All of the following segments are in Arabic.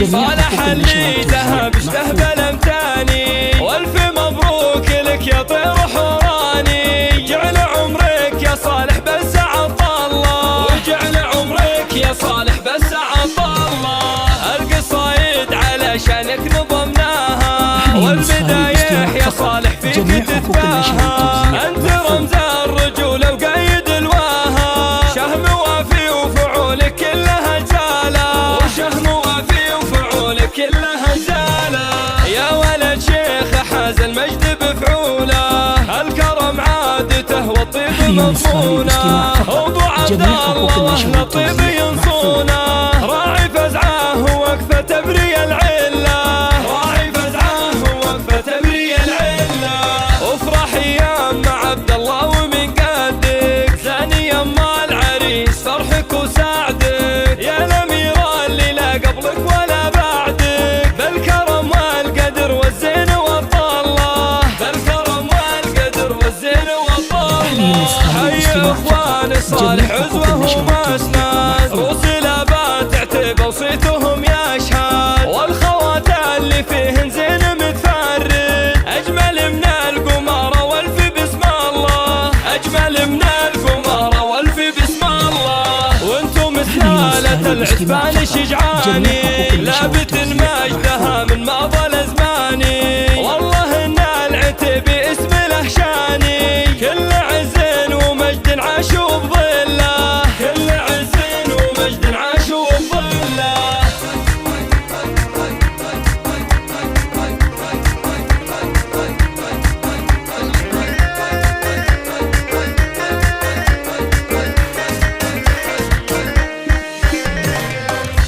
صالح اللي ذهب استهبل امتاني، والف مبروك لك يا طير حوراني. جعل عمرك يا صالح بس عطالله، وجعل عمرك يا صالح بس عطالله. القصايد علشانك نظمناها، والمدايح يا صالح فيك تتباهى. انت رمز الرجولة وقايد الواها، شهم وافي وفعولك كلها جالة، وشهم وافي وفعولك كلها جالة. يا ولد شيخ حاز المجد بفعوله، الكرم عادته والطيب مضمونه. وضو عبد الله لطيب ينصونه، راعي فزعه ووقفه تبري العله، راعي فزعه ووقفه تبري العله. وافرح ايام مع عبد الله ومن قدك، زاني يما العريس فرحك وسعدك. يا الامير اللي لا قبلك ولا بعدك، بالكرم والقدر والزين والطله، بالكرم والقدر والزين والطله. حي اخوان الصالح عزوه ومسند، روس الاباء تعتب وصيتهم يشهد. والخوات اللي فيهن زين متفرد، اجمل من القمارة والف بسم الله، اجمل من القمارة والف بسم الله. وانتم سلالة العتبان شجعاني، لابت مجدها من ماضى الازمان. والله ان العتب اسم له شاني، كل عز ومجد عاشوا بظله، كل عز ومجد عاشوا بظله.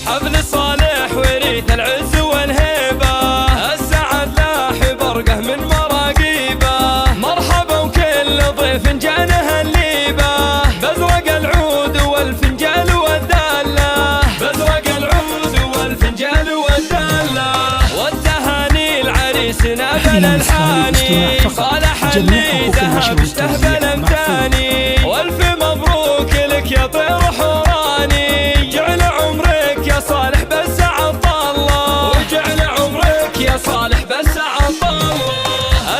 حفل صالح وريث العز والهيبة، السعد لاح برقه من مراقيبه. مرحبا وكل ضيف جانه الليبه، بزرق العود والفنجال والدله، بزرق العود والفنجال والدله. والتهاني العريسنا بالالحاني، صالح اللي ذهب استهبل امتاني. والف مبروك لك يا طير حوراني، جعل عمرك يا صالح بس عطالله، وجعل عمرك يا صالح بس عطالله.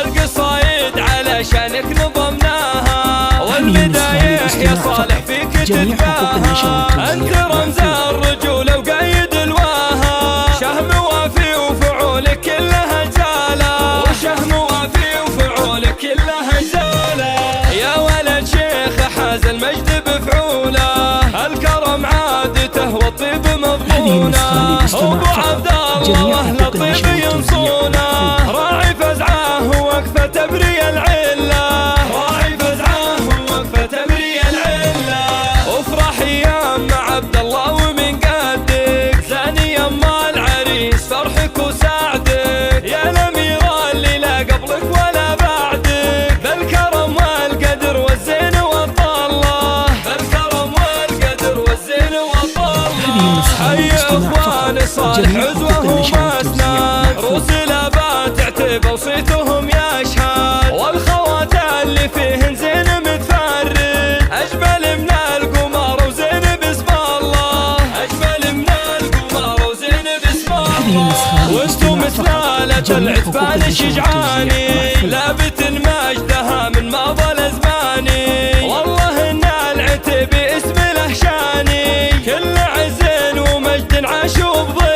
القصايد علشانك نظمناها، والمدايح يا صالح فيك تتباهى. انت رمز الرجولة وقايد الواها، شهم وافي وفعولك كلها جالة، وشهم وافي وفعولك كلها جالة. يا ولد شيخ حاز المجد بفعوله، الكرم عادته والطيب مضمونه. وابو عبد الله لطيب ينصونه، راعي فزعه ووقفه تبري العله، راعي فزعه ووقفه تبري العله. وافرح ايام مع عبد الله ومن قدك، زاني يما العريس فرحك وسعدك. يا الامير اللي لا قبلك ولا بعدك، بالكرم والقدر والزين والطله، بالكرم والقدر والزين والطله. حي اخوان الصالح عزوه ومسند، روس الاباء تعتب وصيتهم يشهد. والخوات اللي فيهن زين متفرد، اجمل من القمار وزين بسم الله، اجمل من القمار وزين بسم الله. وانتم سلالة العتبان شجعاني، لابت مجدها من ماضى الازمان. والله ان العتب اسم له شاني، كل عز ومجد عاشوا بظله.